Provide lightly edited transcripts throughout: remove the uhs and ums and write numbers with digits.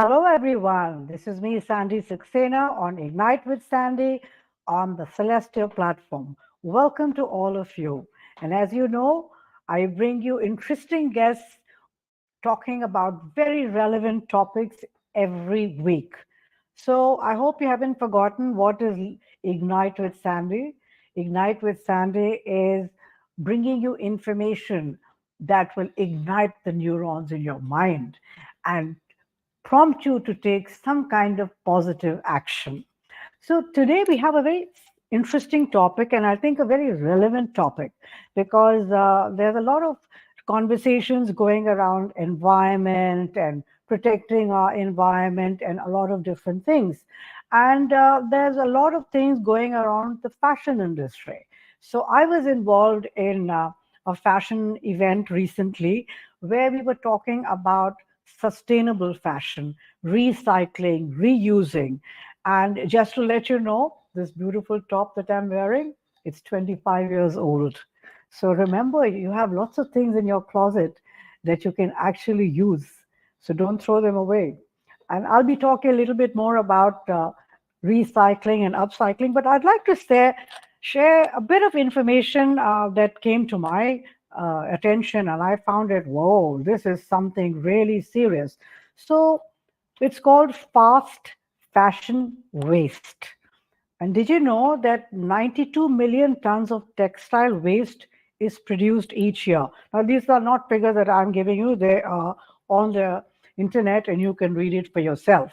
Hello, everyone. This is me, Sandy Saxena, on Ignite with Sandy on the Celestial platform. Welcome to all of you. And as you know, I bring you interesting guests talking about very relevant topics every week. So I hope you haven't forgotten what is Ignite with Sandy. Ignite with Sandy is bringing you information that will ignite the neurons in your mind and prompt you to take some kind of positive action. So today we have a very interesting topic, and I think a very relevant topic because there's a lot of conversations going around environment and protecting our environment and a lot of different things. And there's a lot of things going around the fashion industry. So I was involved in a fashion event recently where we were talking about sustainable fashion, recycling, reusing. And just to let you know, this beautiful top that I'm wearing, it's 25 years old. So remember, you have lots of things in your closet that you can actually use. So don't throw them away. And I'll be talking a little bit more about recycling and upcycling, but I'd like to share a bit of information that came to my attention, and I found it, whoa, this is something really serious. So it's called fast fashion waste. And did you know that 92 million tons of textile waste is produced each year? Now, these are not figures that I'm giving you, they are on the internet and you can read it for yourself.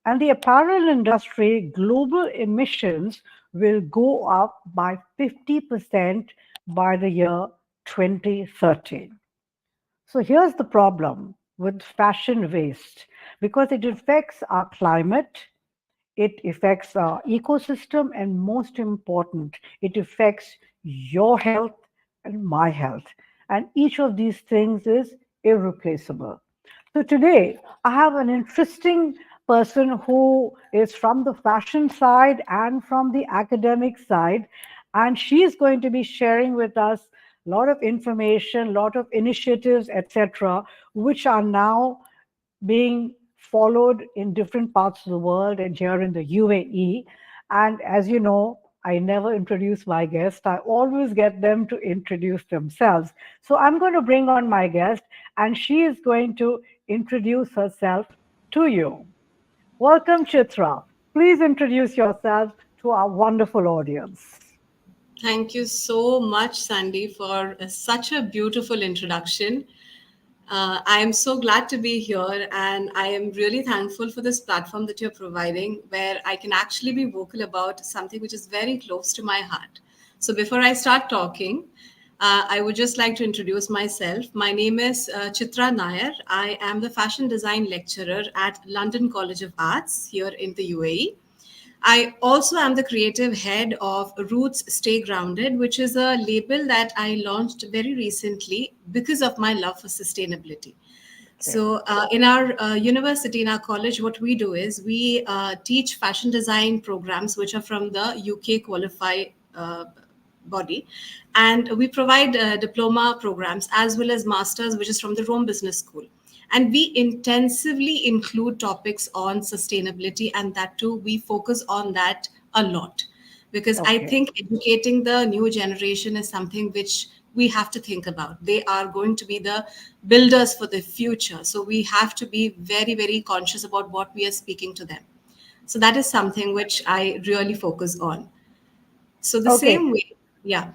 And the apparel industry, global emissions will go up by 50% by the year 2030. So here's the problem with fashion waste because it affects our climate, it affects our ecosystem, and most important, it affects your health and my health. And each of these things is irreplaceable. So today, I have an interesting person who is from the fashion side and from the academic side, and she's going to be sharing with us a lot of information, a lot of initiatives, etc., which are now being followed in different parts of the world and here in the UAE. And as you know, I never introduce my guest. I always get them to introduce themselves. So I'm going to bring on my guest, and she is going to introduce herself to you. Welcome, Chitra. Please introduce yourself to our wonderful audience. Thank you so much, Sandy, for such a beautiful introduction. I am so glad to be here, and I am really thankful for this platform that you're providing where I can actually be vocal about something which is very close to my heart. So, before I start talking, I would just like to introduce myself. My name is Chitra Nair. I am the fashion design lecturer at London College of Arts here in the UAE. I also am the creative head of Roots Stay Grounded, which is a label that I launched very recently because of my love for sustainability. Okay. So, in our university, in our college, what we do is we teach fashion design programs which are from the UK qualified body, and we provide diploma programs as well as masters, which is from the Rome Business School. And we intensively include topics on sustainability, and that too, we focus on that a lot because I Okay. think educating the new generation is something which we have to think about. They are going to be the builders for the future. So we have to be very, very conscious about what we are speaking to them. So that is something which I really focus on. So the Okay. same way, yeah.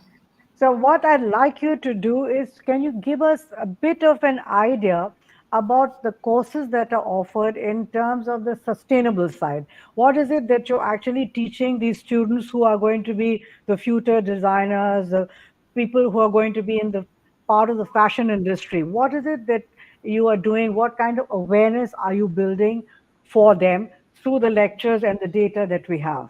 So, what I'd like you to do is, can you give us a bit of an idea about the courses that are offered in terms of the sustainable side? What is it that you're actually teaching these students who are going to be the future designers, the people who are going to be in the part of the fashion industry? What is it that you are doing? What kind of awareness are you building for them through the lectures and the data that we have?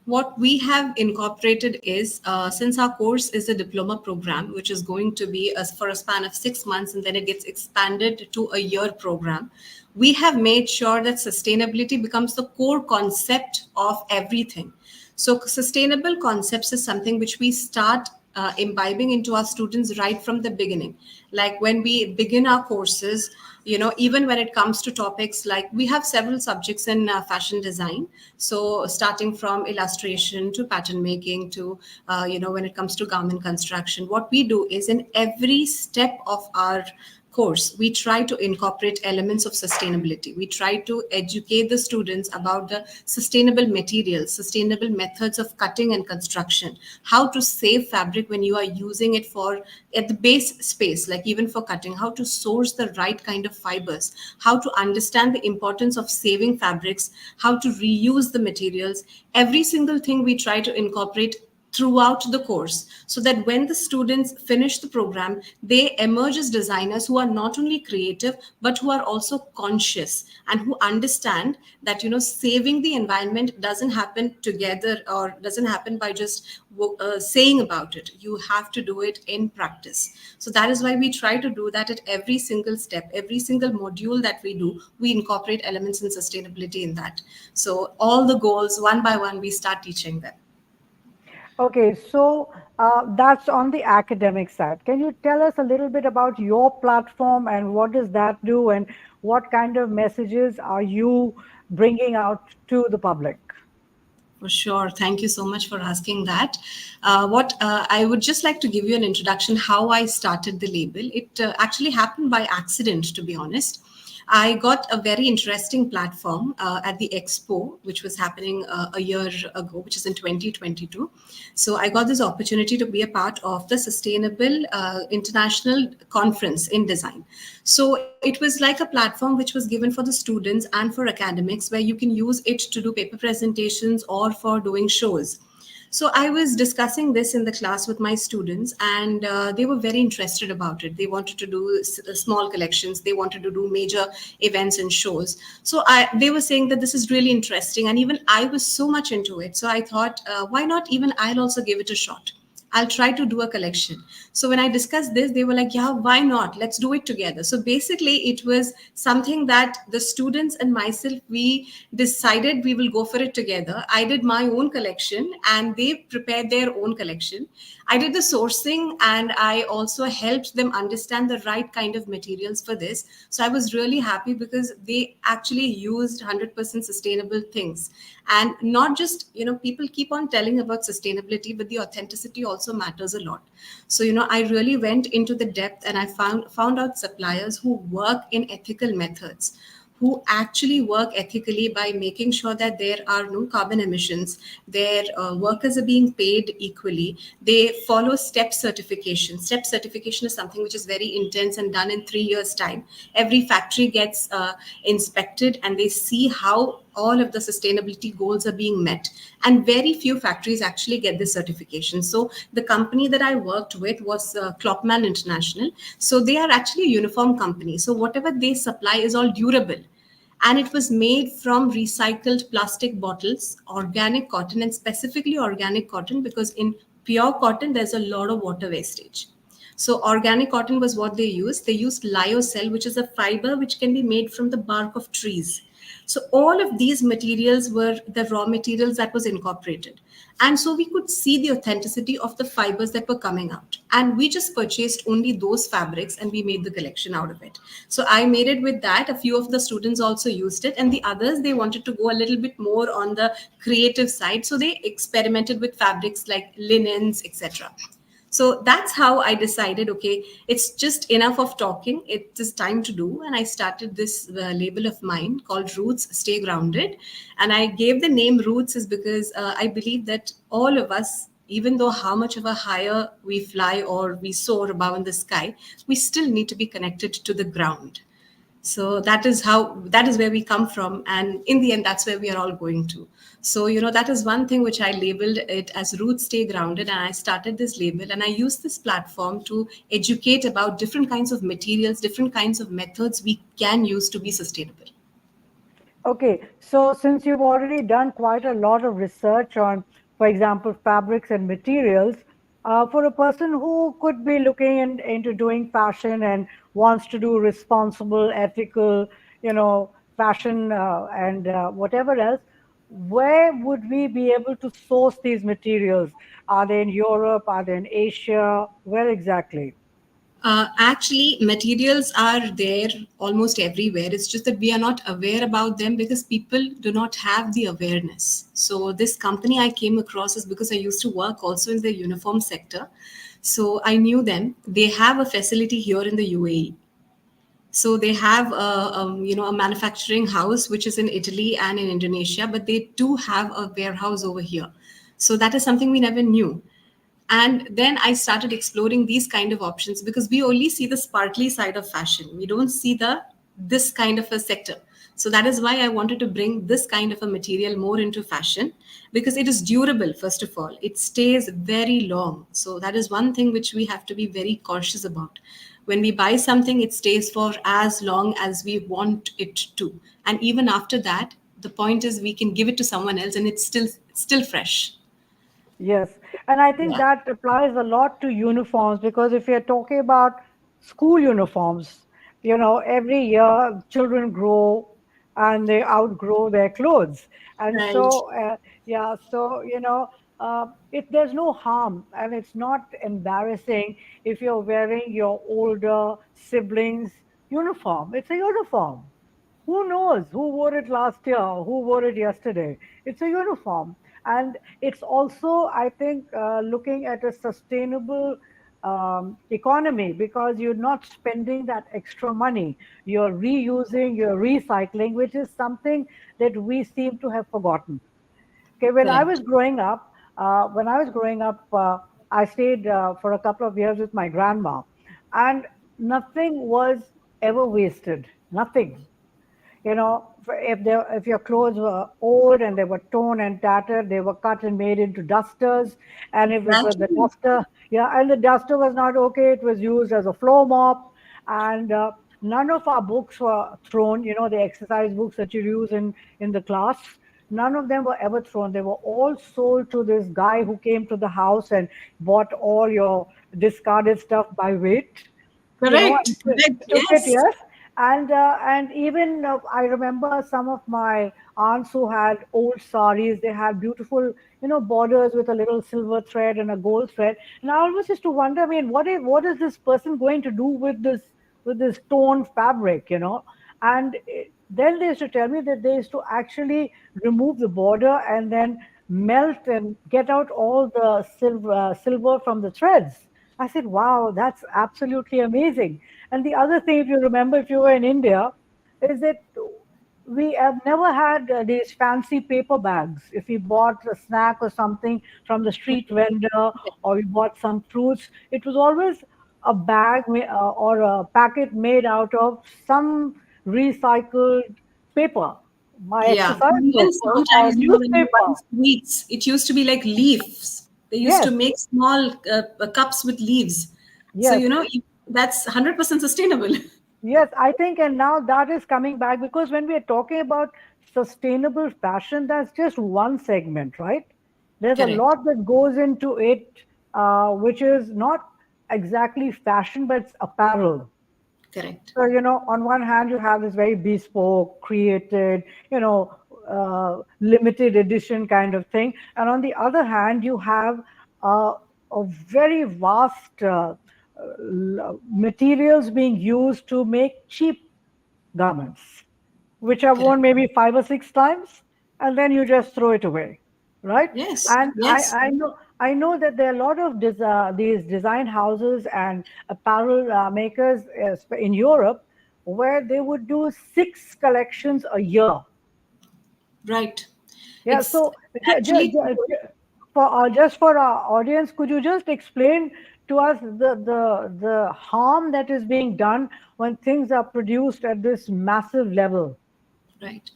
What we have incorporated is since our course is a diploma program, which is going to be for a span of 6 months and then it gets expanded to a year program, we have made sure that sustainability becomes the core concept of everything. So, sustainable concepts is something which we start imbibing into our students right from the beginning. Like when we begin our courses, even when it comes to topics, like we have several subjects in fashion design. So starting from illustration to pattern making to when it comes to garment construction, what we do is in every step of our course, we try to incorporate elements of sustainability. We try to educate the students about the sustainable materials, sustainable methods of cutting and construction, how to save fabric when you are using it for at the base space, like even for cutting, how to source the right kind of fibers, how to understand the importance of saving fabrics, how to reuse the materials. Every single thing we try to incorporate throughout the course, so that when the students finish the program, they emerge as designers who are not only creative but who are also conscious, and who understand that saving the environment doesn't happen together, or doesn't happen by just saying about it. You have to do it in practice. So that is why we try to do that at every single step, every single module that we do. We incorporate elements in sustainability in that. So all the goals, one by one, we start teaching them. Okay, so that's on the academic side. Can you tell us a little bit about your platform and what does that do, and what kind of messages are you bringing out to the public? For sure. Thank you so much for asking that. What I would just like to give you an introduction how I started the label. It actually happened by accident, to be honest. I got a very interesting platform at the expo, which was happening a year ago, which is in 2022. So I got this opportunity to be a part of the Sustainable International Conference in Design. So it was like a platform which was given for the students and for academics, where you can use it to do paper presentations or for doing shows. So I was discussing this in the class with my students, and they were very interested about it. They wanted to do small collections. They wanted to do major events and shows. So they were saying that this is really interesting, and even I was so much into it. So I thought, why not? Even I'll also give it a shot. I'll try to do a collection. So when I discussed this, they were like, yeah, why not? Let's do it together. So basically, it was something that the students and myself, we decided we will go for it together. I did my own collection and they prepared their own collection. I did the sourcing and I also helped them understand the right kind of materials for this. So I was really happy because they actually used 100% sustainable things. And not just, people keep on telling about sustainability, but the authenticity also matters a lot. So, I really went into the depth and I found out suppliers who work in ethical methods, who actually work ethically by making sure that there are no carbon emissions, their workers are being paid equally, they follow step certification. Step certification is something which is very intense and done in 3 years' time. Every factory gets inspected and they see how all of the sustainability goals are being met, and very few factories actually get this certification. So the company that I worked with was Klopman International. So they are actually a uniform company, so whatever they supply is all durable, and it was made from recycled plastic bottles, organic cotton, and specifically organic cotton because in pure cotton there's a lot of water wastage. So organic cotton was what they used. They used lyocell, which is a fiber which can be made from the bark of trees. So all of these materials were the raw materials that was incorporated. And so we could see the authenticity of the fibers that were coming out. And we just purchased only those fabrics and we made the collection out of it. So I made it with that. A few of the students also used it. And the others, they wanted to go a little bit more on the creative side. So they experimented with fabrics like linens, etc. So that's how I decided, okay, it's just enough of talking. It is time to do. And I started this label of mine called Roots Stay Grounded. And I gave the name Roots is because I believe that all of us, even though how much of a higher we fly or we soar above in the sky, we still need to be connected to the ground. So that is where we come from, and in the end that's where we are all going to. So that is one thing which I labeled it as Roots Stay Grounded, and I started this label and I used this platform to educate about different kinds of materials, different kinds of methods we can use to be sustainable. Okay, so since you've already done quite a lot of research on, for example, fabrics and materials, for a person who could be looking into doing fashion and wants to do responsible, ethical, fashion and whatever else, where would we be able to source these materials? Are they in Europe? Are they in Asia? Where exactly? Actually, materials are there almost everywhere. It's just that we are not aware about them because people do not have the awareness. So, this company I came across is because I used to work also in the uniform sector. So, I knew them. They have a facility here in the UAE. So they have a manufacturing house which is in Italy and in Indonesia, but they do have a warehouse over here. So that is something we never knew. And then I started exploring these kind of options because we only see the sparkly side of fashion. We don't see the this kind of a sector. So that is why I wanted to bring this kind of a material more into fashion because it is durable, first of all. It stays very long. So that is one thing which we have to be very cautious about. When we buy something, it stays for as long as we want it to. And even after that, the point is we can give it to someone else and it's still fresh. Yes, and I think Yeah. that applies a lot to uniforms because if you're talking about school uniforms, every year children grow and they outgrow their clothes. And Right. so, yeah, so, if there's no harm and it's not embarrassing if you're wearing your older siblings' uniform, it's a uniform. Who knows who wore it last year, who wore it yesterday? It's a uniform. And it's also, I think, looking at a sustainable economy because you're not spending that extra money. You're reusing, you're recycling, which is something that we seem to have forgotten. Okay, Correct. when I was growing up, I stayed for a couple of years with my grandma, and nothing was ever wasted. Nothing. If your clothes were old and they were torn and tattered, they were cut and made into dusters. And if it was the Exactly. duster, yeah, and the duster was not okay, it was used as a floor mop. And none of our books were thrown. The exercise books that you use in the class. None of them were ever thrown. They were all sold to this guy who came to the house and bought all your discarded stuff by weight. Correct. And Correct. took it, Yes. yes. And even I remember some of my aunts who had old saris. They had beautiful, borders with a little silver thread and a gold thread. And I always used to wonder, I mean, what is this person going to do with this torn fabric, And then they used to tell me that they used to actually remove the border and then melt and get out all the silver from the threads. I said, wow, that's absolutely amazing. And the other thing, if you remember, if you were in India, is that we have never had these fancy paper bags. If we bought a snack or something from the street vendor or we bought some fruits, it was always a bag or a packet made out of some recycled paper, my Yeah. exercise Even book or sometimes, when you buy newspaper. sweets, it used to be like leaves. They used to Yes, make small cups with leaves. So, yes. that's 100% sustainable. Yes, I think, and now that is coming back because when we are talking about sustainable fashion, that's just one segment, right? There's a Correct. lot that goes into it, which is not exactly fashion, but it's apparel. Correct. So, on one hand, you have this very bespoke, created, limited edition kind of thing. And on the other hand, you have a very vast materials being used to make cheap garments, which are Correct. worn maybe 5 or 6 times, and then you just throw it away, right? Yes. And Yes. I know that there are a lot of these design houses and apparel makers in Europe where they would do 6 collections a year. Right. Yeah, It's so actually just for our audience, could you just explain to us the harm that is being done when things are produced at this massive level? right.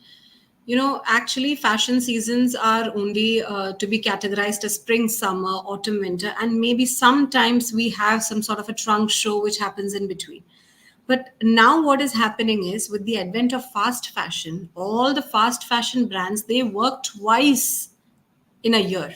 Actually, fashion seasons are only to be categorized as spring, summer, autumn, winter, and maybe sometimes we have some sort of a trunk show which happens in between. But now, what is happening is with the advent of fast fashion, all the fast fashion brands they work twice in a year.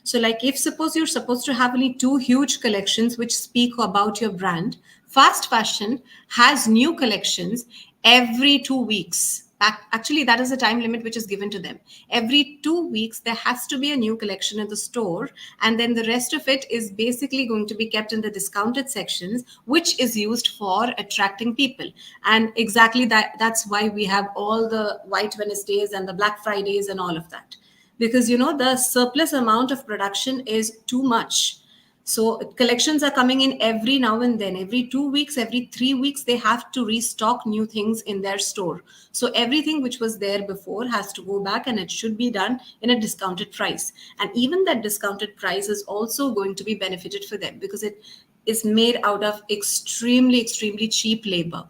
So, like if suppose you're supposed to have only two huge collections which speak about your brand, fast fashion has new collections every 2 weeks. Actually, that is the time limit which is given to them. Every 2 weeks, there has to be a new collection in the store, and then the rest of it is basically going to be kept in the discounted sections, which is used for attracting people. And exactly that's why we have all the White Wednesdays and the Black Fridays and all of that, because the surplus amount of production is too much. So collections are coming in every now and then, every 2 weeks, every 3 weeks, they have to restock new things in their store. So everything which was there before has to go back, and it should be done in a discounted price. And even that discounted price is also going to be benefited for them, because it is made out of extremely, extremely cheap labor.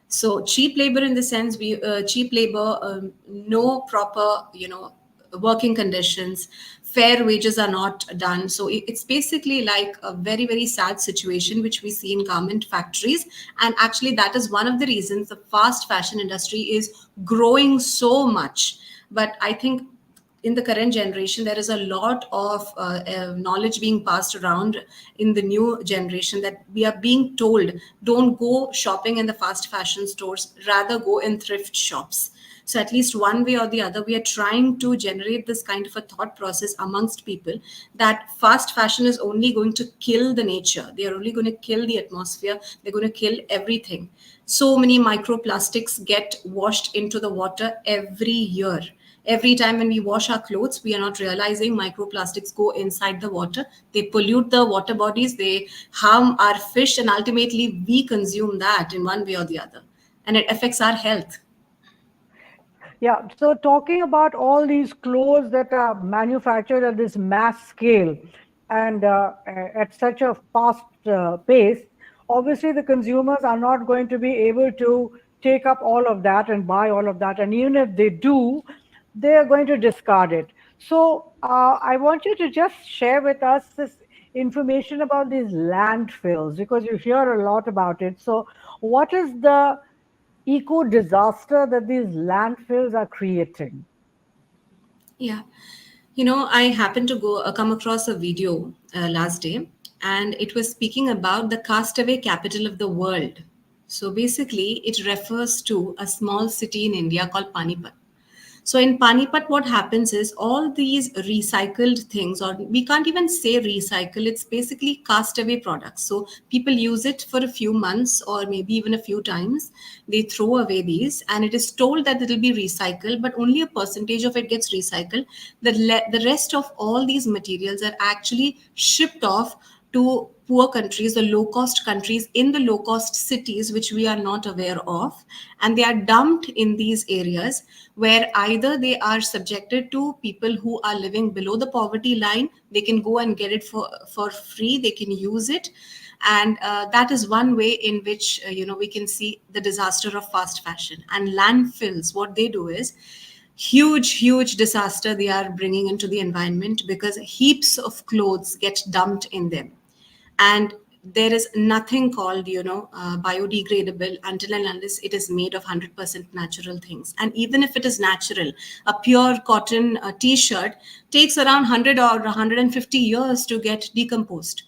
So cheap labor in the sense, we cheap labor, no proper working conditions, fair wages are not done. So it's basically like a very, very sad situation which we see in garment factories. And actually that is one of the reasons the fast fashion industry is growing so much. But I think in the current generation, there is a lot of knowledge being passed around in the new generation, that we are being told, don't go shopping in the fast fashion stores, rather go in thrift shops. So at least one way or the other, we are trying to generate this kind of a thought process amongst people, that fast fashion is only going to kill the nature. They are only going to kill the atmosphere. They're going to kill everything. So many microplastics get washed into the water every year. Every time when we wash our clothes, we are not realizing microplastics go inside the water. They pollute the water bodies, they harm our fish, and ultimately we consume that in one way or the other. And it affects our health. Yeah, so talking about all these clothes that are manufactured at this mass scale and at such a fast pace, obviously the consumers are not going to be able to take up all of that and buy all of that. And even if they do, they are going to discard it. So I want you to just share with us this information about these landfills, because you hear a lot about it. So, what is the eco disaster that these landfills are creating? Yeah. I happened to come across a video last day, and it was speaking about the castaway capital of the world. So basically, it refers to a small city in India called Panipat. So in Panipat, what happens is all these recycled things, or we can't even say recycle, it's basically castaway products. So people use it for a few months or maybe even a few times. They throw away these, and it is told that it will be recycled, but only a percentage of it gets recycled. The rest of all these materials are actually shipped off to poor countries, the low cost countries in the low cost cities, which we are not aware of. And they are dumped in these areas where either they are subjected to people who are living below the poverty line. They can go and get it for free, they can use it. And that is one way in which we can see the disaster of fast fashion. And landfills, what they do is huge disaster they are bringing into the environment, because heaps of clothes get dumped in them. And there is nothing called biodegradable until and unless it is made of 100% natural things. And even if it is natural, a pure cotton t-shirt takes around 100 or 150 years to get decomposed.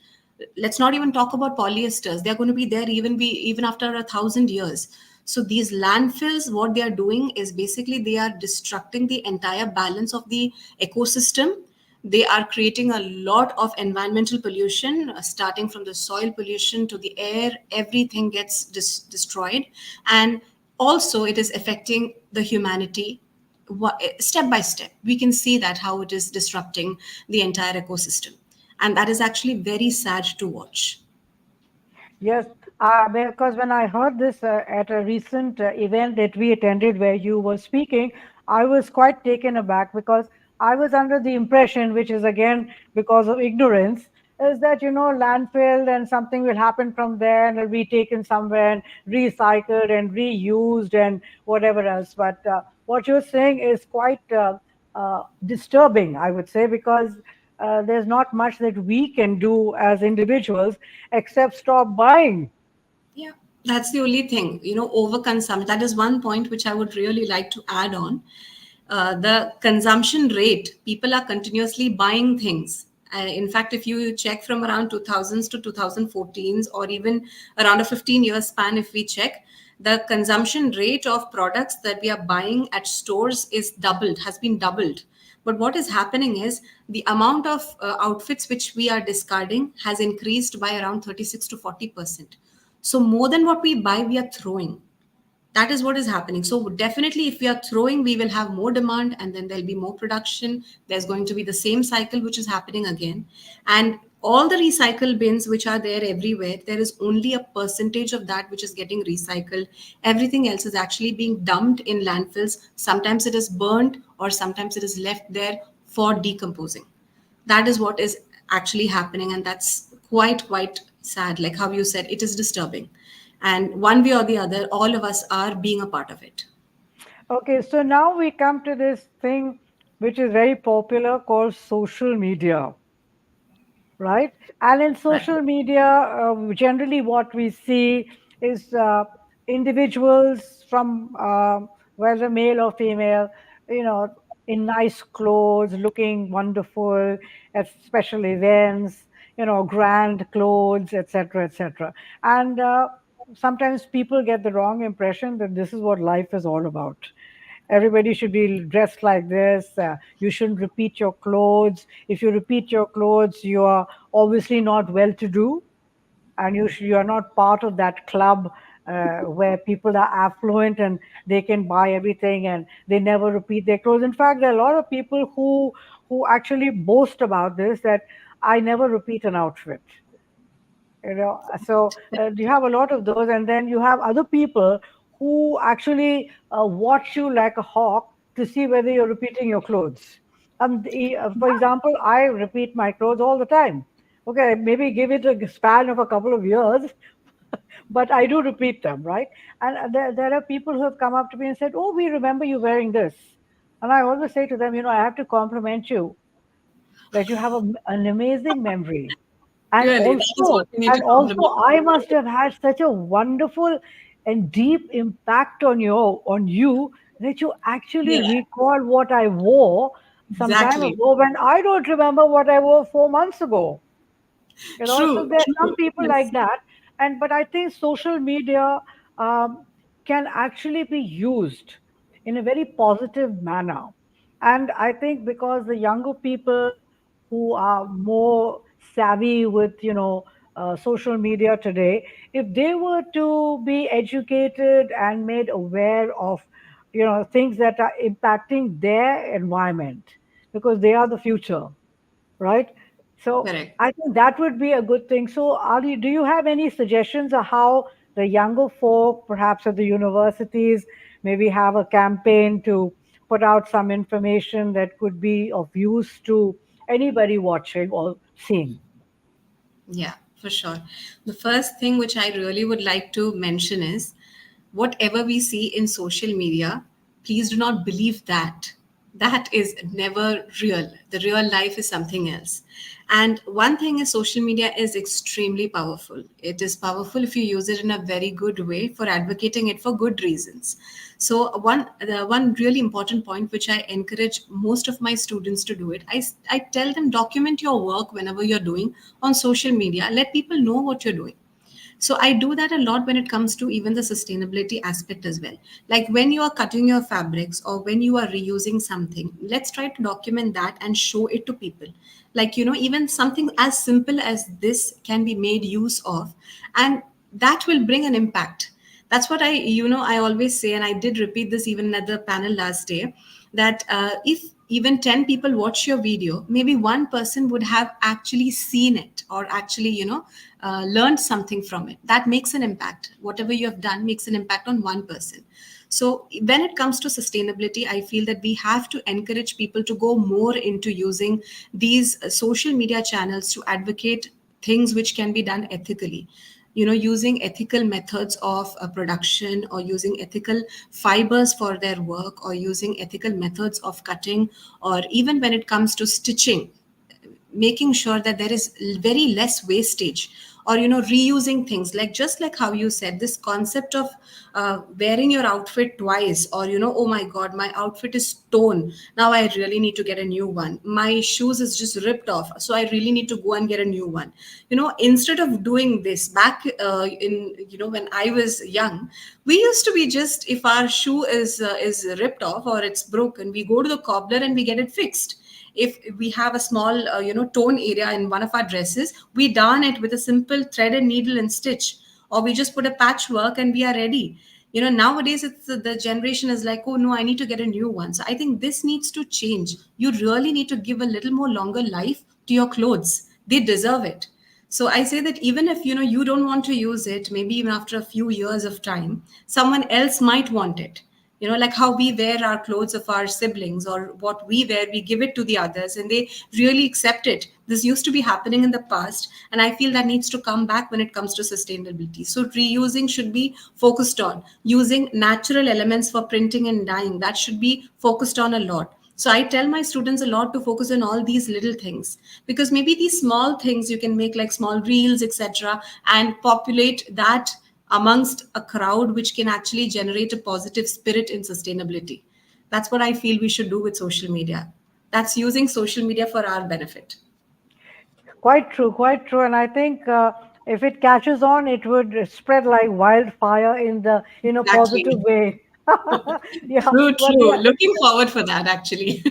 Let's not even talk about polyesters. They're going to be there even after 1,000 years. So these landfills, what they are doing is basically they are destructing the entire balance of the ecosystem. They are creating a lot of environmental pollution, starting from the soil pollution to the air. Everything gets destroyed. And also it is affecting the humanity. Step by step we can see that how it is disrupting the entire ecosystem, and that is actually very sad to watch. Yes, because when I heard this at a recent event that we attended where you were speaking, I was quite taken aback, because I was under the impression, which is again because of ignorance, is that, landfill and something will happen from there and it'll be taken somewhere and recycled and reused and whatever else. But what you're saying is quite disturbing, I would say, because there's not much that we can do as individuals except stop buying. Yeah, that's the only thing, overconsumption. That is one point which I would really like to add on. The consumption rate, people are continuously buying things. In fact, if you check from around 2000s to 2014s, or even around a 15-year span, if we check, The consumption rate of products that we are buying at stores is doubled, has been doubled. But what is happening is the amount of outfits which we are discarding has increased by around 36 to 40%. So more than what we buy, we are throwing. That is what is happening. So definitely if we are throwing, we will have more demand, and then there'll be more production. There's going to be the same cycle which is happening again. And all the recycle bins which are there everywhere, there is only a percentage of that which is getting recycled. Everything else is actually being dumped in landfills. Sometimes it is burnt, or sometimes it is left there for decomposing. That is what is actually happening, and that's quite sad. Like how you said, it is disturbing, and one way or the other, all of us are being a part of it. Okay, so now we come to this thing which is very popular called social media, right? And in Right. social media, generally what we see is individuals from whether male or female, you know, in nice clothes, looking wonderful at special events, grand clothes, etc., etc. And sometimes people get the wrong impression that this is what life is all about. Everybody should be dressed like this. You shouldn't repeat your clothes. If you repeat your clothes, you are obviously not well to do, and you are not part of that club where people are affluent and they can buy everything and they never repeat their clothes. In fact, there are a lot of people who actually boast about this, that I never repeat an outfit. So you have a lot of those, and then you have other people who actually watch you like a hawk to see whether you're repeating your clothes. For example, I repeat my clothes all the time. Okay, maybe give it a span of a couple of years, but I do repeat them, right? And there are people who have come up to me and said, "Oh, we remember you wearing this," and I always say to them, I have to compliment you that you have an amazing memory. and Really, that is also what we need to and also compliment. I must have had such a wonderful and deep impact on you that you actually Yeah, recall what I wore some time exactly. ago when I don't remember what I wore 4 months ago. So True, there are some true. people like Yes. that. And but I think social media um, can actually be used in a very positive manner. And I think because the younger people who are more savvy with social media today, if they were to be educated and made aware of things that are impacting their environment, because they are the future, right? So Correct. I think that would be a good thing. So, Ali, do you have any suggestions of how the younger folk, perhaps at the universities, maybe have a campaign to put out some information that could be of use to anybody watching or seeing? Yeah, for sure. The first thing which I really would like to mention is whatever we see in social media, please do not believe that. That is never real. The real life is something else. And one thing is, social media is extremely powerful. It is powerful if you use it in a very good way for advocating it for good reasons. So the one really important point which I encourage most of my students to do it, I tell them document your work whenever you're doing on social media. Let people know what you're doing. So I do that a lot when it comes to even the sustainability aspect as well. Like when you are cutting your fabrics or when you are reusing something, let's try to document that and show it to people. Like, even something as simple as this can be made use of, and that will bring an impact. That's what I always say, and I did repeat this even at the panel last day, that if even 10 people watch your video, maybe one person would have actually seen it or actually learned something from it. That makes an impact. Whatever you have done makes an impact on one person. So when it comes to sustainability, I feel that we have to encourage people to go more into using these social media channels to advocate things which can be done ethically. Using ethical methods of production, or using ethical fibers for their work, or using ethical methods of cutting, or even when it comes to stitching, making sure that there is very less wastage or reusing things, like just like how you said, this concept of wearing your outfit twice, or oh my god, my outfit is torn, now I really need to get a new one. My shoes is just ripped off, so I really need to go and get a new one. Instead of doing this back in when I was young, we used to be just, if our shoe is ripped off or it's broken, we go to the cobbler and we get it fixed. If we have a small torn area in one of our dresses, we darn it with a simple thread and needle and stitch, or we just put a patchwork and we are ready. Nowadays it's the generation is like, oh no, I need to get a new one. So I think this needs to change. You really need to give a little more longer life to your clothes. They deserve it. So I say that even if you don't want to use it, maybe even after a few years of time, someone else might want it. Like how we wear our clothes of our siblings, or what we wear, we give it to the others and they really accept it. This used to be happening in the past, and I feel that needs to come back when it comes to sustainability. So reusing should be focused on using natural elements for printing and dyeing. That should be focused on a lot. So I tell my students a lot to focus on all these little things, because maybe these small things you can make like small reels, etc., and populate that amongst a crowd, which can actually generate a positive spirit in sustainability. That's what I feel we should do with social media. That's using social media for our benefit. Quite true, quite true. And I think if it catches on, it would spread like wildfire in a positive Exactly. way. Yeah, True, but true. yeah, Looking forward for that actually.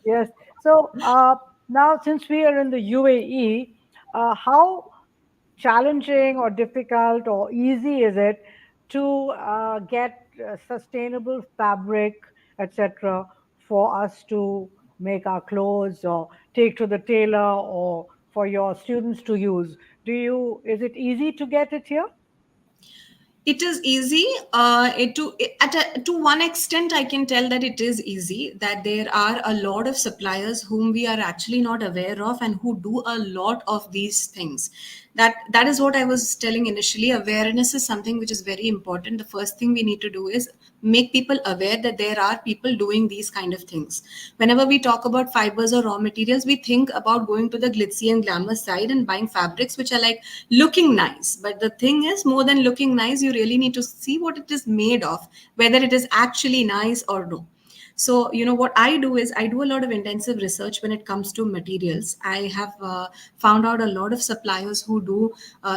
yes. So now, since we are in the UAE, how challenging or difficult or easy is it to get sustainable fabric, etc., for us to make our clothes or take to the tailor or for your students to use? Is it easy to get it here? It is easy. To one extent, I can tell that it is easy. That there are a lot of suppliers whom we are actually not aware of, and who do a lot of these things. That is what I was telling initially. Awareness is something which is very important. The first thing we need to do is make people aware that there are people doing these kind of things. Whenever we talk about fibers or raw materials, we think about going to the glitzy and glamour side and buying fabrics which are like looking nice. But the thing is, more than looking nice, you really need to see what it is made of, whether it is actually nice or no. So what I do is I do a lot of intensive research when it comes to materials. I have found out a lot of suppliers who do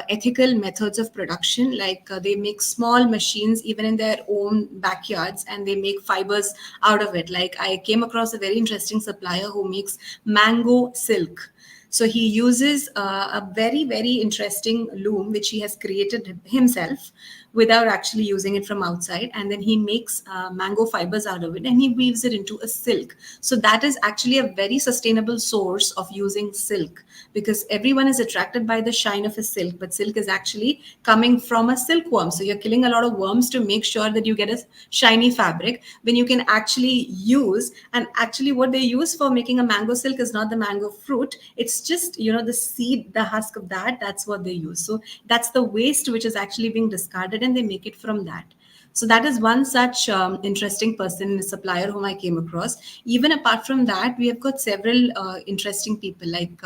ethical methods of production, like they make small machines even in their own backyards, and they make fibers out of it. Like I came across a very interesting supplier who makes mango silk. So he uses a very, very interesting loom which he has created himself without actually using it from outside. And then he makes mango fibers out of it and he weaves it into a silk. So that is actually a very sustainable source of using silk, because everyone is attracted by the shine of a silk, but silk is actually coming from a silkworm. So you're killing a lot of worms to make sure that you get a shiny fabric when you can actually use. And actually what they use for making a mango silk is not the mango fruit, it's just the seed, the husk of that. That's what they use. So that's the waste which is actually being discarded, and they make it from that. So that is one such interesting person, supplier whom I came across. Even apart from that, we have got several interesting people. Like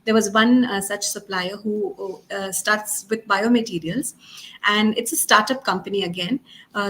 there was one such supplier who starts with biomaterials, and it's a startup company again.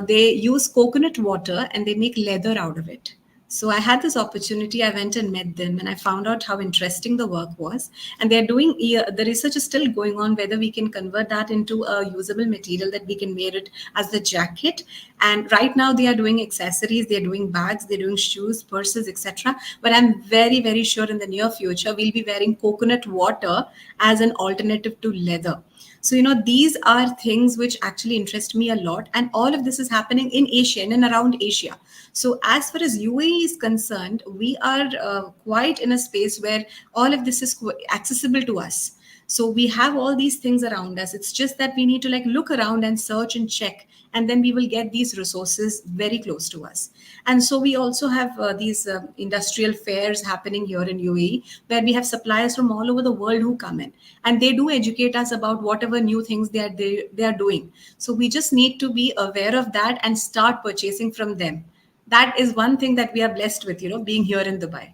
They use coconut water and they make leather out of it. So I had this opportunity. I went and met them, and I found out how interesting the work was. And they're doing the research is still going on whether we can convert that into a usable material that we can wear it as the jacket. And right now they are doing accessories, they're doing bags, they're doing shoes, purses, etc. But I'm very, very sure in the near future we'll be wearing coconut water as an alternative to leather. So, these are things which actually interest me a lot. And all of this is happening in Asia, in and around Asia. So, as far as UAE is concerned, we are quite in a space where all of this is accessible to us. So we have all these things around us. It's just that we need to like look around and search and check, and then we will get these resources very close to us. And so we also have these industrial fairs happening here in UAE, where we have suppliers from all over the world who come in, and they do educate us about whatever new things they are doing. So we just need to be aware of that and start purchasing from them. That is one thing that we are blessed with, being here in Dubai.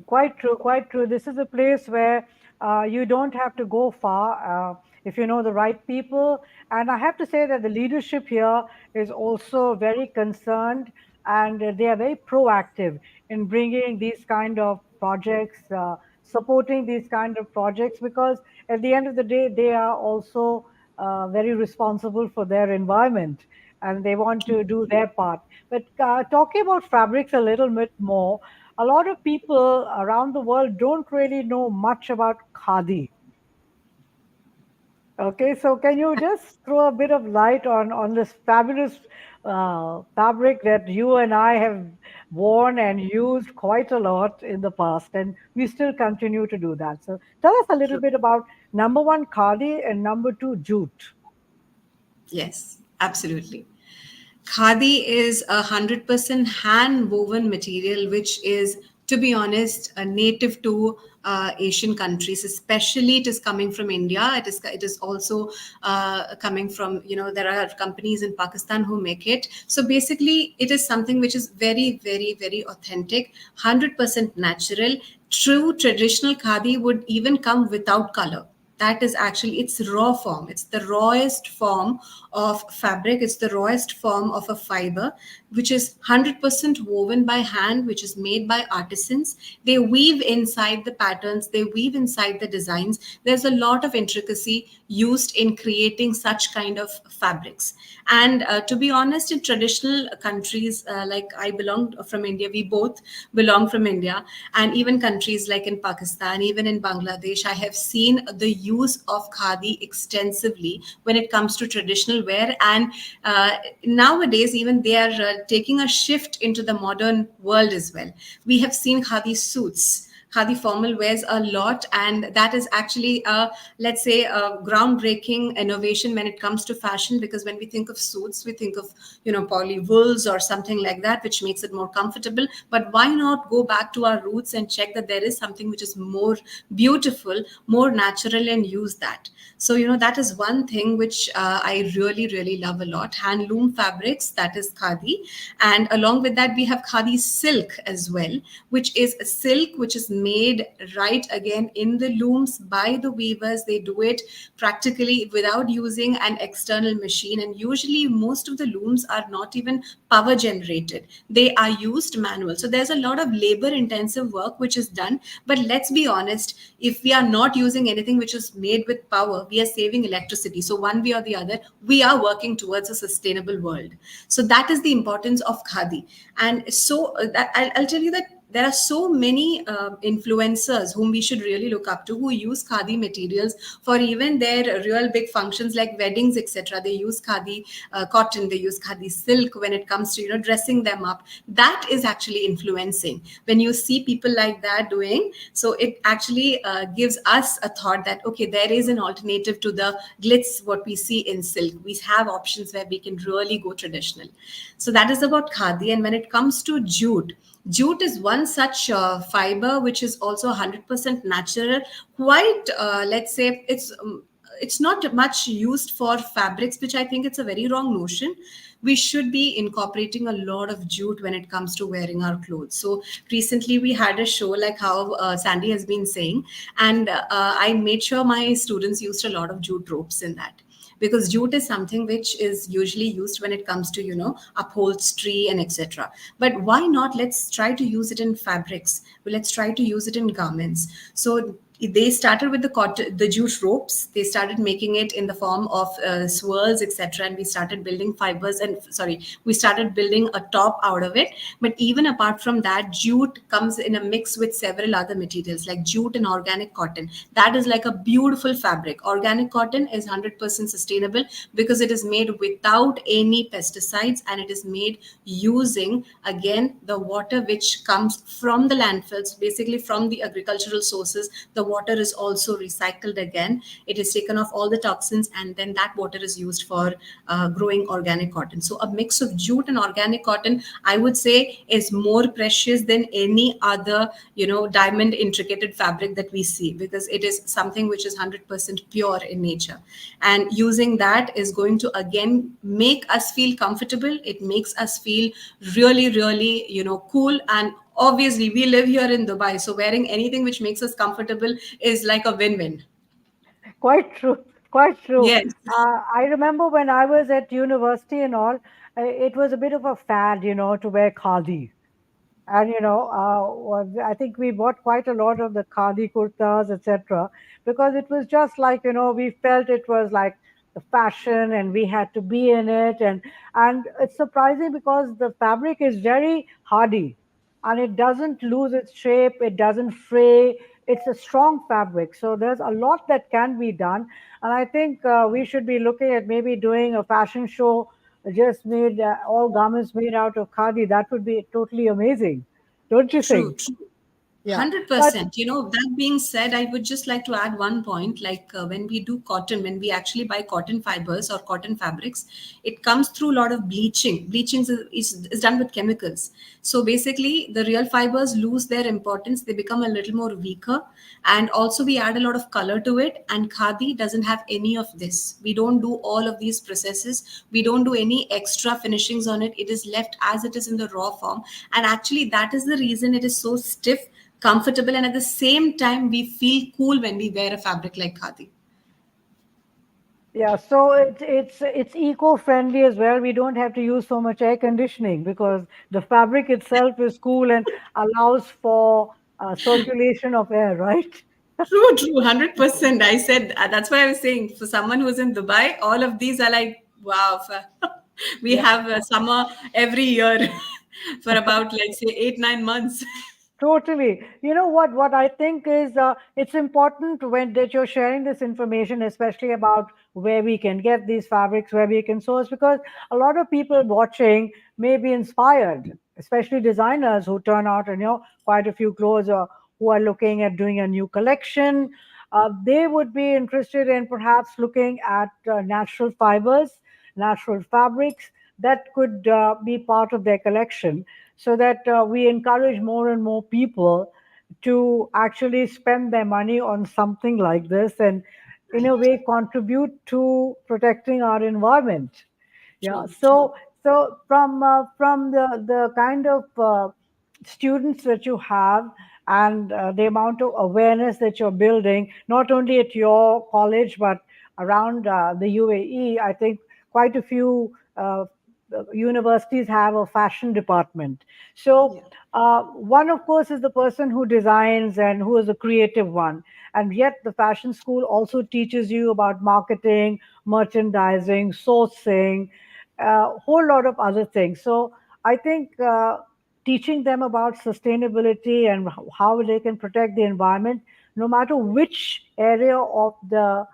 Quite true, quite true. This is a place where you don't have to go far. if you know the right people. And I have to say that the leadership here is also very concerned, and they are very proactive in bringing these kind of projects, supporting these kind of projects, because at the end of the day, they are also very responsible for their environment, and they want to do their part. But talking about fabrics a little bit more, a lot of people around the world don't really know much about khadi. Okay, so can you just throw a bit of light on this fabulous fabric that you and I have worn and used quite a lot in the past, and we still continue to do that. So tell us a little True. bit about number one, khadi, and number two, jute. Yes, absolutely. Khadi is 100% hand woven material, which is, to be honest, native to Asian countries. Especially, it is coming from India. It is also coming from, there are companies in Pakistan who make it. So basically, it is something which is very, very, very authentic, 100% natural. True traditional khadi would even come without color. That is actually its raw form. It's the rawest form of fabric. It's the rawest form of a fiber, which is 100% woven by hand, which is made by artisans. They weave inside the patterns, they weave inside the designs. There's a lot of intricacy used in creating such kind of fabrics. And to be honest, in traditional countries, like I belong from India, we both belong from India, and even countries like in Pakistan, even in Bangladesh, I have seen the use of khadi extensively when it comes to traditional wear. And nowadays, even they are taking a shift into the modern world as well. We have seen khadi suits. Khadi formal wears a lot, and that is actually let's say a groundbreaking innovation when it comes to fashion. Because when we think of suits, we think of poly wools or something like that, which makes it more comfortable. But why not go back to our roots and check that there is something which is more beautiful, more natural, and use that. So that is one thing which I really, really love a lot. Handloom fabrics, that is khadi. And along with that, we have khadi silk as well, which is a silk which is made right again in the looms by the weavers. They do it practically without using an external machine. And usually, most of the looms are not even power generated, they are used manual. So there's a lot of labor intensive work which is done. But let's be honest, if we are not using anything which is made with power, we are saving electricity. So one way or the other, we are working towards a sustainable world. So that is the importance of khadi. And so I'll tell you that there are so many influencers whom we should really look up to, who use khadi materials for even their real big functions like weddings, etc. They use khadi cotton, they use khadi silk when it comes to dressing them up. That is actually influencing. When you see people like that doing so, it actually gives us a thought that okay, there is an alternative to the glitz what we see in silk. We have options where we can really go traditional. So that is about khadi. And when it comes to jute, jute is one such fiber which is also 100% natural. Quite, let's say, it's not much used for fabrics, which I think it's a very wrong notion. We should be incorporating a lot of jute when it comes to wearing our clothes. So recently we had a show like how Sandy has been saying, and I made sure my students used a lot of jute ropes in that, because jute is something which is usually used when it comes to upholstery and etc. But why not, let's try to use it in fabrics. Well, let's try to use it in garments. So they started with the cotton, the jute ropes. They started making it in the form of swirls, etc. And we started building fibers, and sorry, we started building a top out of it. But even apart from that, jute comes in a mix with several other materials like jute and organic cotton. That is like a beautiful fabric. Organic cotton is 100% sustainable because it is made without any pesticides, and it is made using again the water which comes from the landfills, basically from the agricultural sources. The water is also recycled again. It is taken off all the toxins, and then that water is used for growing organic cotton. So a mix of jute and organic cotton, I would say, is more precious than any other diamond intricated fabric that we see, because it is something which is 100% pure in nature. And using that is going to again make us feel comfortable. It makes us feel really, really cool. And obviously we live here in Dubai, so wearing anything which makes us comfortable is like a win-win. Quite true. Quite true. Yes, I remember when I was at university and all, it was a bit of a fad, to wear khadi. And I think we bought quite a lot of the khadi kurtas, etc., because it was just like we felt it was like the fashion, and we had to be in it, and it's surprising because the fabric is very hardy, and it doesn't lose its shape, it doesn't fray. It's a strong fabric, so there's a lot that can be done, and I think we should be looking at maybe doing a fashion show just made all garments made out of khadi. That would be totally amazing, don't you true, think? true. Yeah, but 100%. That being said, I would just like to add one point. Like when we do cotton, when we actually buy cotton fibers or cotton fabrics, it comes through a lot of bleaching. Bleaching is done with chemicals. So basically, the real fibers lose their importance. They become a little more weaker. And also, we add a lot of color to it. And Khadi doesn't have any of this. We don't do all of these processes. We don't do any extra finishings on it. It is left as it is in the raw form. And actually, that is the reason it is so stiff, comfortable, and at the same time we feel cool when we wear a fabric like khadi. yeah, so it's eco-friendly as well. We don't have to use so much air conditioning because the fabric itself is cool and allows for circulation of air, right? True, true, 100%. I said that's why I was saying for someone who's in Dubai, all of these are like wow. We Yeah. have summer every year for about, let's say, 8 9 months. Totally. You know what I think is it's important when that you're sharing this information, especially about where we can get these fabrics, where we can source, because a lot of people watching may be inspired, especially designers who turn out and quite a few clothes, or who are looking at doing a new collection. They would be interested in perhaps looking at natural fibers, natural fabrics that could be part of their collection, so that we encourage more and more people to actually spend their money on something like this, and in a Right. way contribute to protecting our environment. Yeah, True, true. so from the kind of students that you have, and the amount of awareness that you're building, not only at your college but around the UAE, I think quite a few universities have a fashion department. So Yeah. one, of course, is the person who designs and who is a creative one, and yet the fashion school also teaches you about marketing, merchandising, sourcing, a whole lot of other things. So I think teaching them about sustainability and how they can protect the environment, no matter which area of the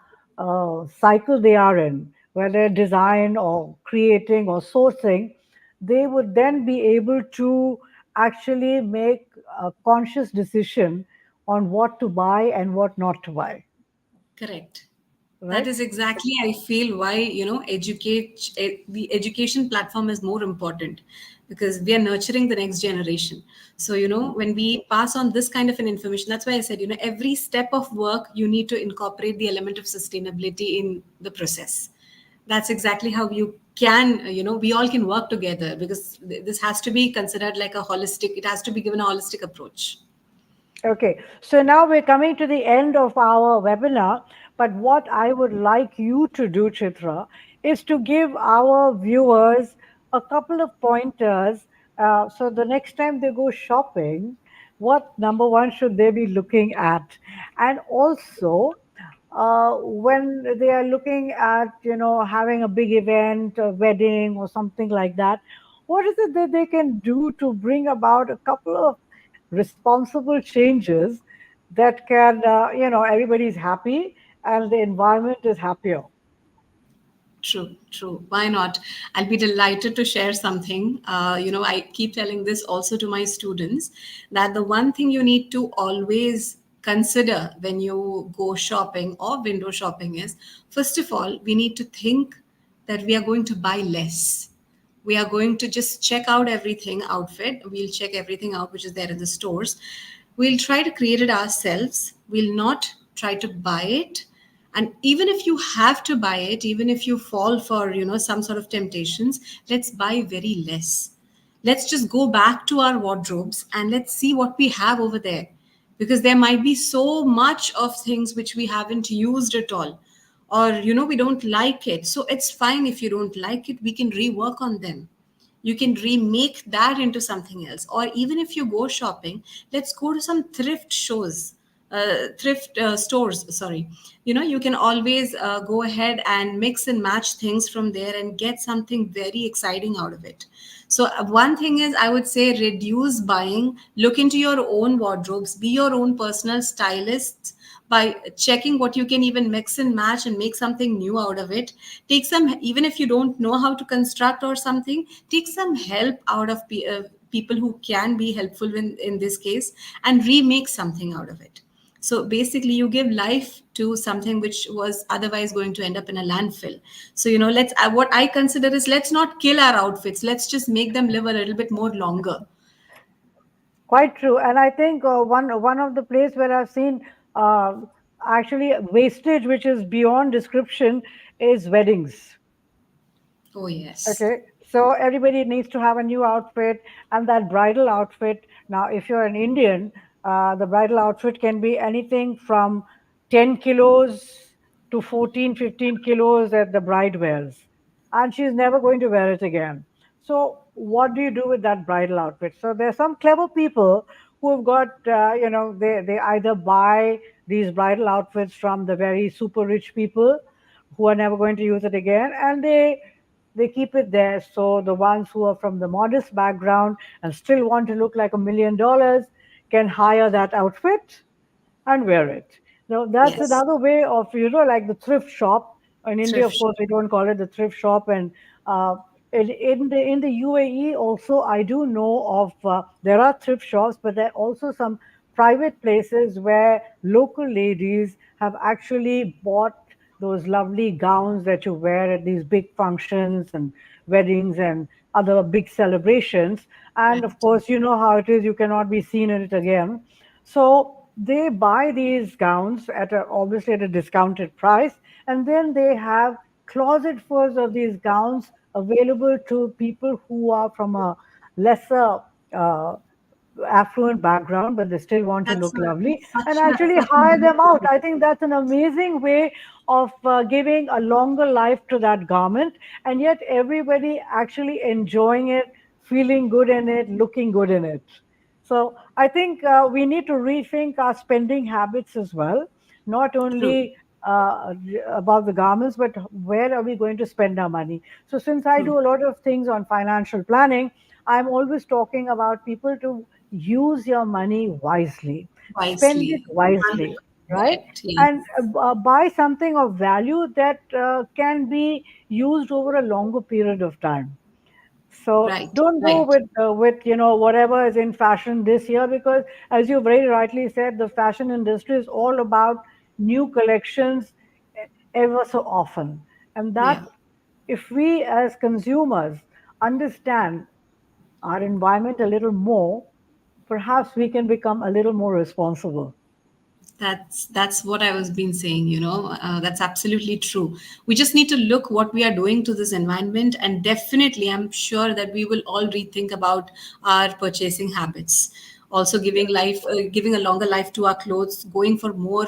cycle they are in, whether design or creating or sourcing, they would then be able to actually make a conscious decision on what to buy and what not to buy, Correct. That right? is exactly, I feel, why, the education platform is more important, because we are nurturing the next generation. So, when we pass on this kind of an information, that's why I said, every step of work, you need to incorporate the element of sustainability in the process. That's exactly how you can, we all can work together, because this has to be considered like a holistic, it has to be given a holistic approach. Okay, so now we're coming to the end of our webinar. But what I would like you to do, Chitra, is to give our viewers a couple of pointers. So the next time they go shopping, what number one should they be looking at? And also, when they are looking at, having a big event, a wedding or something like that, what is it that they can do to bring about a couple of responsible changes that can, everybody's happy and the environment is happier. True, true. Why not? I'll be delighted to share something. I keep telling this also to my students, that the one thing you need to always consider when you go shopping or window shopping is, first of all, we need to think that we are going to buy less. We are going to just check out everything outfit. We'll check everything out which is there in the stores. We'll try to create it ourselves. We'll not try to buy it. And even if you have to buy it, even if you fall for some sort of temptations, let's buy very less. Let's just go back to our wardrobes and let's see what we have over there, because there might be so much of things which we haven't used at all. or we don't like it. So it's fine. If you don't like it, we can rework on them. You can remake that into something else. Or even if you go shopping, let's go to some thrift shows, thrift stores, sorry. You can always go ahead and mix and match things from there and get something very exciting out of it. So one thing is, I would say, reduce buying, look into your own wardrobes, be your own personal stylist by checking what you can even mix and match and make something new out of it. Take some, even if you don't know how to construct or something, take some help out of people who can be helpful in this case, and remake something out of it. So basically, you give life to something which was otherwise going to end up in a landfill. So let's what I consider is, let's not kill our outfits. Let's just make them live a little bit more longer. Quite true. And I think one of the place where I've seen uh, actually wastage, which is beyond description, is weddings. Oh yes, Okay, so everybody needs to have a new outfit, and that bridal outfit. Now, if you're an Indian, the bridal outfit can be anything from 10 kilos to 14, 15 kilos that the bride wears, and she's never going to wear it again. So, what do you do with that bridal outfit? So, there's some clever people who have got, they either buy these bridal outfits from the very super rich people who are never going to use it again, and they keep it there. So the ones who are from the modest background and still want to look like $1 million can hire that outfit and wear it. Now that's yes, another way of, like the thrift shop. In India, thrift of shop. course, we don't call it the thrift shop. And in the UAE also, I do know of there are thrift shops, but there are also some private places where local ladies have actually bought those lovely gowns that you wear at these big functions and weddings and other big celebrations. And of Right. course, you know how it is, you cannot be seen in it again. So they buy these gowns at obviously at a discounted price, and then they have closet fulls of these gowns available to people who are from a lesser uh, affluent background, but they still want to That's look lovely and actually such a hire them out. beautiful. I think that's an amazing way of giving a longer life to that garment, and yet everybody actually enjoying it, feeling good in it, looking good in it. So I think we need to rethink our spending habits as well, not True, only about the garments, but where are we going to spend our money. So since I true. do a lot of things on financial planning, I'm always talking about people to use your money wisely, spend it Wisely, wisely, 100% right? correct. And Yes. buy something of value that can be used over a longer period of time. So Right, don't go right. with whatever is in fashion this year, because as you very rightly said, the fashion industry is all about new collections ever so often, and that Yeah. if we as consumers understand our environment a little more, perhaps we can become a little more responsible. That's what I was been saying. That's absolutely true. We just need to look what we are doing to this environment, and definitely, I'm sure that we will all rethink about our purchasing habits. Also, giving a longer life to our clothes, going for more,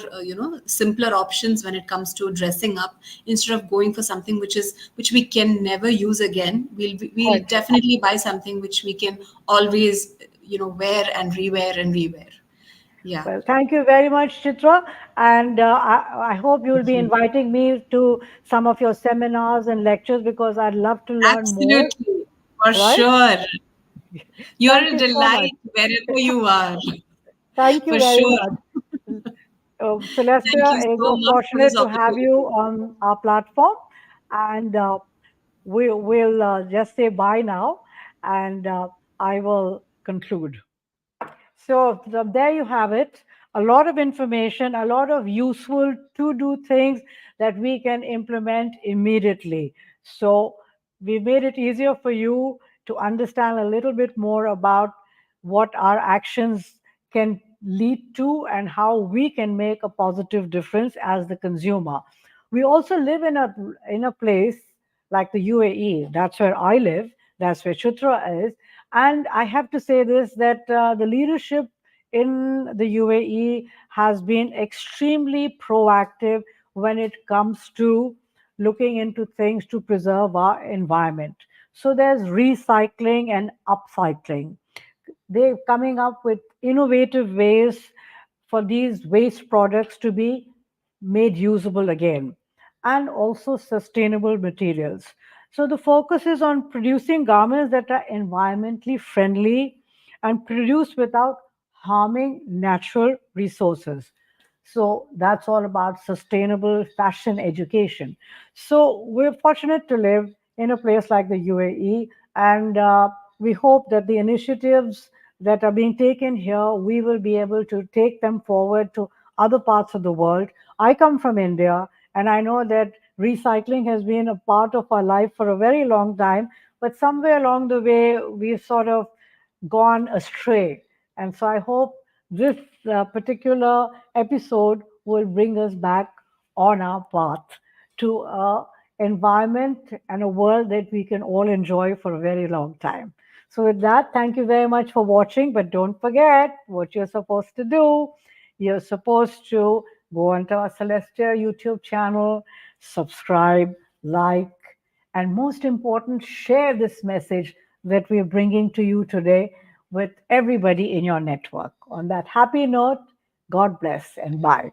simpler options when it comes to dressing up, instead of going for something which we can never use again. We'll Quite true. definitely buy something which we can always, wear and rewear and rewear. Yeah. Well, thank you very much, Chitra. And I hope you'll be inviting me to some of your seminars and lectures because I'd love to learn more, Absolutely, for right? sure. You're Thank a you so much. delight wherever you are, Thank you for very sure. much. Thank you Celestia, it so was much for this fortunate to have you opportunity. on our platform. And we'll just say bye now. And I will conclude. So there you have it. A lot of information, a lot of useful to do things that we can implement immediately. So we made it easier for you to understand a little bit more about what our actions can lead to and how we can make a positive difference as the consumer. We also live in a place like the UAE. That's where I live. That's where Chitra is. And I have to say this that the leadership in the UAE has been extremely proactive when it comes to looking into things to preserve our environment. So there's recycling and upcycling. They're coming up with innovative ways for these waste products to be made usable again, and also sustainable materials. So the focus is on producing garments that are environmentally friendly and produced without harming natural resources. So that's all about sustainable fashion education. So we're fortunate to live in a place like the UAE, and we hope that the initiatives that are being taken here, we will be able to take them forward to other parts of the world. I come from India, and I know that recycling has been a part of our life for a very long time, but somewhere along the way, we've sort of gone astray. And so I hope this particular episode will bring us back on our path to a environment and a world that we can all enjoy for a very long time. So with that, thank you very much for watching, but don't forget what you're supposed to do. You're supposed to go onto our Celestia YouTube channel, subscribe, like, and most important, share this message that we're bringing to you today with everybody in your network. On that happy note, God bless and bye.